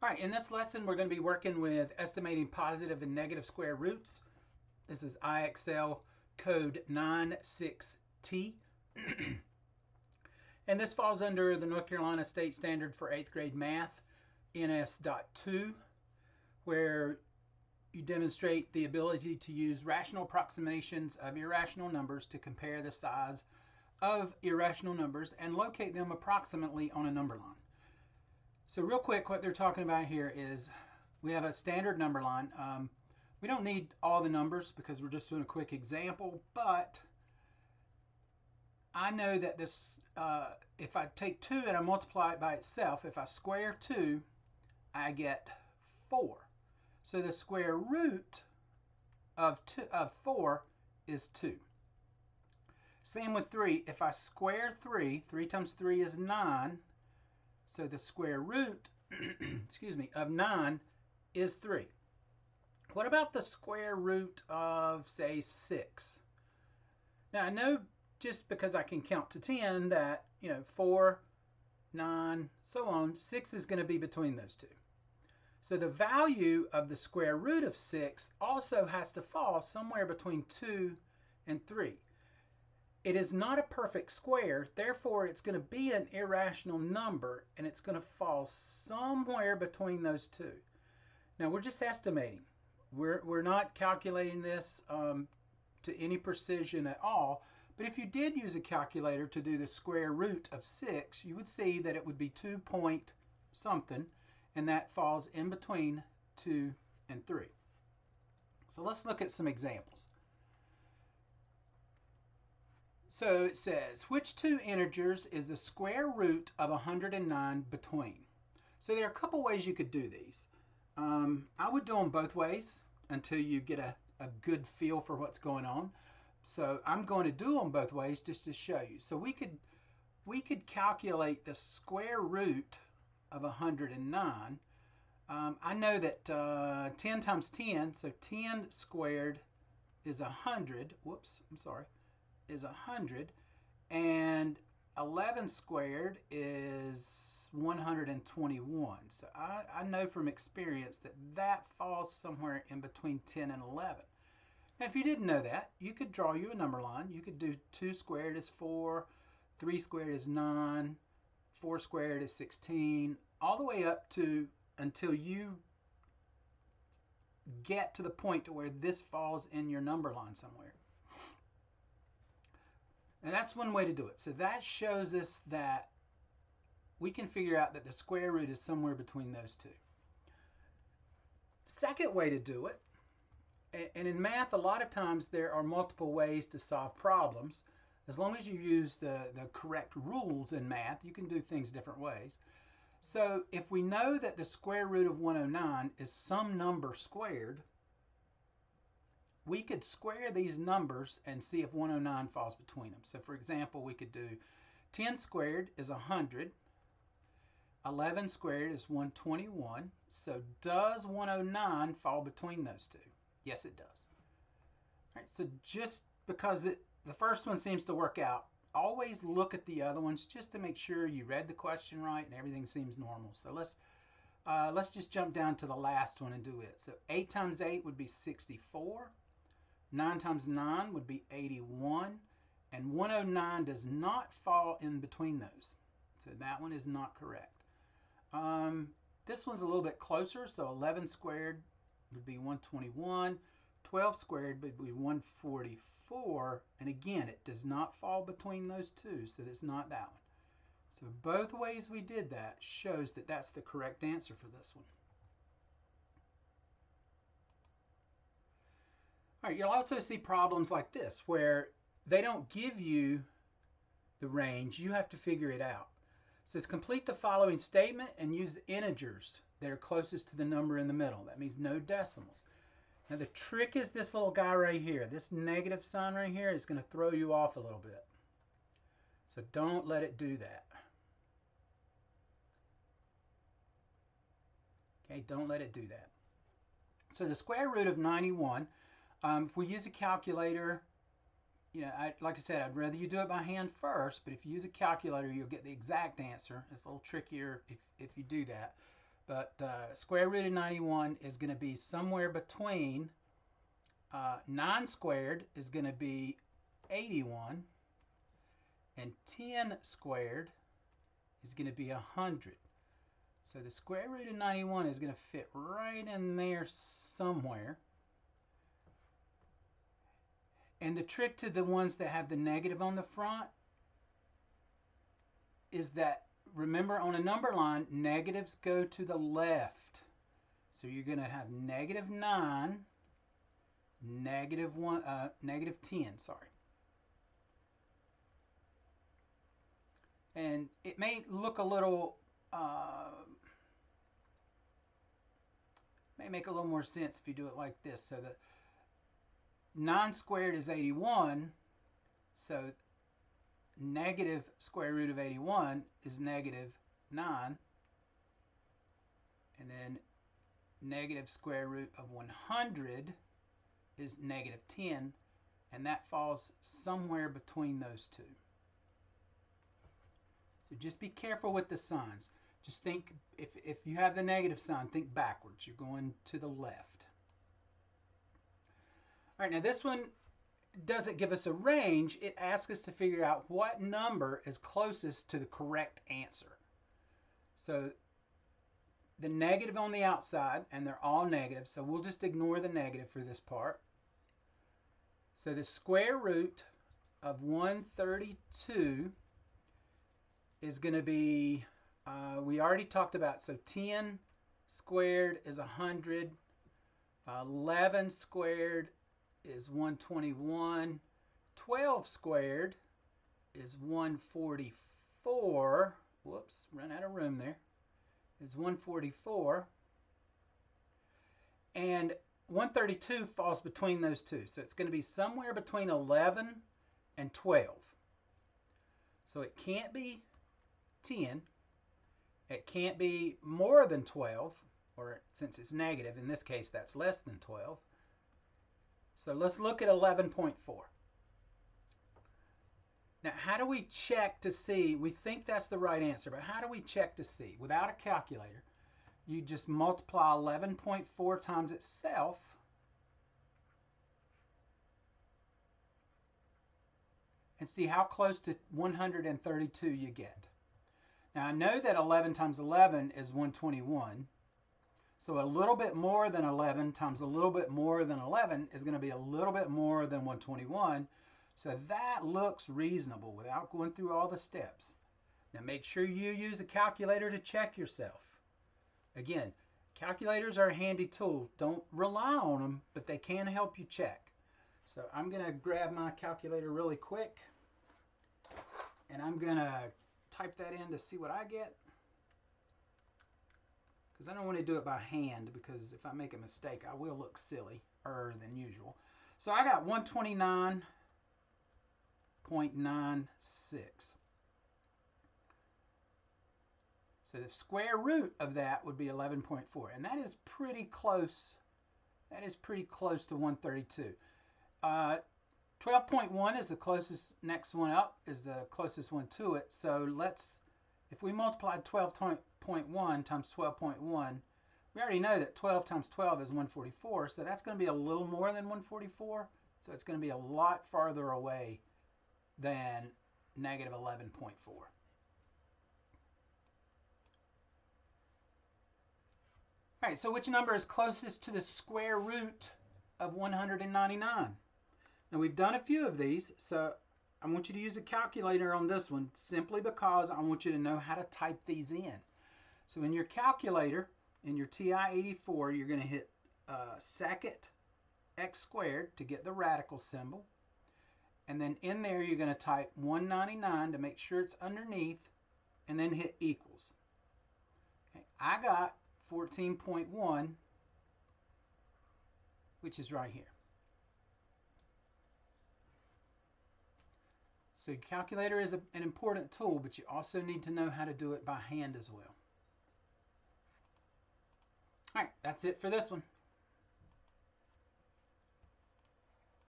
All right, in this lesson, we're going to be working with estimating positive and negative square roots. This is IXL code 96T. And this falls under the North Carolina State Standard for 8th grade math, NS.2, where you demonstrate the ability to use rational approximations of irrational numbers to compare the size of irrational numbers and locate them approximately on a number line. So real quick, what they're talking about here is we have a standard number line. We don't need all the numbers because we're just doing a quick example, but I know that this, if I take 2 and I multiply it by itself, if I square 2, I get 4. So the square root of 4 is 2. Same with 3. If I square 3, 3 times 3 is 9. So the square root, excuse me, of 9 is 3. What about the square root of, say, 6? Now, I know just because I can count to 10 that, 4, 9, so on, 6 is going to be between those two. So the value of the square root of 6 also has to fall somewhere between 2 and 3. It is not a perfect square, therefore it's going to be an irrational number, and it's going to fall somewhere between those two. Now we're just estimating. We're not calculating this to any precision at all, but if you did use a calculator to do the square root of 6, you would see that it would be 2 point something, and that falls in between 2 and 3. So let's look at some examples. So it says, which two integers is the square root of 109 between? So there are a couple ways you could do these. I would do them both ways until you get a good feel for what's going on. So I'm going to do them both ways just to show you. So we could calculate the square root of 109. I know that 10 times 10, so 10 squared is 100. Whoops, I'm sorry. Is 100, and 11 squared is 121. So I know from experience that that falls somewhere in between 10 and 11. Now if you didn't know that, you could draw you a number line. You could do 2 squared is 4, 3 squared is 9, 4 squared is 16, all the way up to until you get to the point to where this falls in your number line somewhere. And that's one way to do it. So that shows us that we can figure out that the square root is somewhere between those two. Second way to do it, and in math a lot of times there are multiple ways to solve problems. As long as you use the correct rules in math, you can do things different ways. So if we know that the square root of 109 is some number squared, we could square these numbers and see if 109 falls between them. So for example, we could do 10 squared is 100, 11 squared is 121. So does 109 fall between those two? Yes, it does. All right, so just because the first one seems to work out, always look at the other ones just to make sure you read the question right and everything seems normal. So let's just jump down to the last one and do it. So 8 times 8 would be 64. 9 times 9 would be 81, and 109 does not fall in between those. So that one is not correct. This one's a little bit closer, so 11 squared would be 121, 12 squared would be 144, and again, it does not fall between those two, so it's not that one. So both ways we did that shows that that's the correct answer for this one. All right, you'll also see problems like this where they don't give you the range, you have to figure it out. It says complete the following statement and use the integers that are closest to the number in the middle. That means no decimals. Now the trick is this little guy right here. This negative sign right here is going to throw you off a little bit. So don't let it do that. Okay, don't let it do that. So the square root of 91, if we use a calculator, like I said, I'd rather you do it by hand first, but if you use a calculator, you'll get the exact answer. It's a little trickier if you do that. But square root of 91 is going to be somewhere between 9 squared is going to be 81, and 10 squared is going to be 100. So the square root of 91 is going to fit right in there somewhere. And the trick to the ones that have the negative on the front is that, remember, on a number line, negatives go to the left. So you're going to have negative 9, negative 10, sorry. And it may look a little, may make a little more sense if you do it like this. So the 9 squared is 81, so negative square root of 81 is negative 9, and then negative square root of 100 is negative 10, and that falls somewhere between those two. So just be careful with the signs. Just think, if you have the negative sign, think backwards. You're going to the left. All right, now this one doesn't give us a range. It asks us to figure out what number is closest to the correct answer. So the negative on the outside, and they're all negative, so we'll just ignore the negative for this part. So the square root of 132 is going to be, we already talked about, so 10 squared is 100, 11 squared is 121, 12 squared is 144, whoops, ran out of room there, is 144, and 132 falls between those two, so it's going to be somewhere between 11 and 12. So it can't be 10, it can't be more than 12, or since it's negative, in this case that's less than 12. So let's look at 11.4. Now, how do we check to see? We think that's the right answer, but how do we check to see? Without a calculator, you just multiply 11.4 times itself and see how close to 132 you get. Now, I know that 11 times 11 is 121. So a little bit more than 11 times a little bit more than 11 is going to be a little bit more than 121. So that looks reasonable without going through all the steps. Now make sure you use a calculator to check yourself. Again, calculators are a handy tool. Don't rely on them, but they can help you check. So I'm going to grab my calculator really quick, and I'm going to type that in to see what I get. Because I don't want to do it by hand, because if I make a mistake, I will look sillier than usual. So I got 129.96. So the square root of that would be 11.4, and that is pretty close. That is pretty close to 132. 12.1 is the closest, next one up is the closest one to it. So let's, if we multiplied 12.1 times 12.1, we already know that 12 times 12 is 144, so that's going to be a little more than 144, so it's going to be a lot farther away than negative 11.4. All right, so which number is closest to the square root of 199? Now, we've done a few of these, so I want you to use a calculator on this one simply because I want you to know how to type these in. So in your calculator, in your TI-84, you're going to hit second x squared to get the radical symbol. And then in there, you're going to type 199 to make sure it's underneath, and then hit equals. Okay, I got 14.1, which is right here. So your calculator is an important tool, but you also need to know how to do it by hand as well. All right, that's it for this one.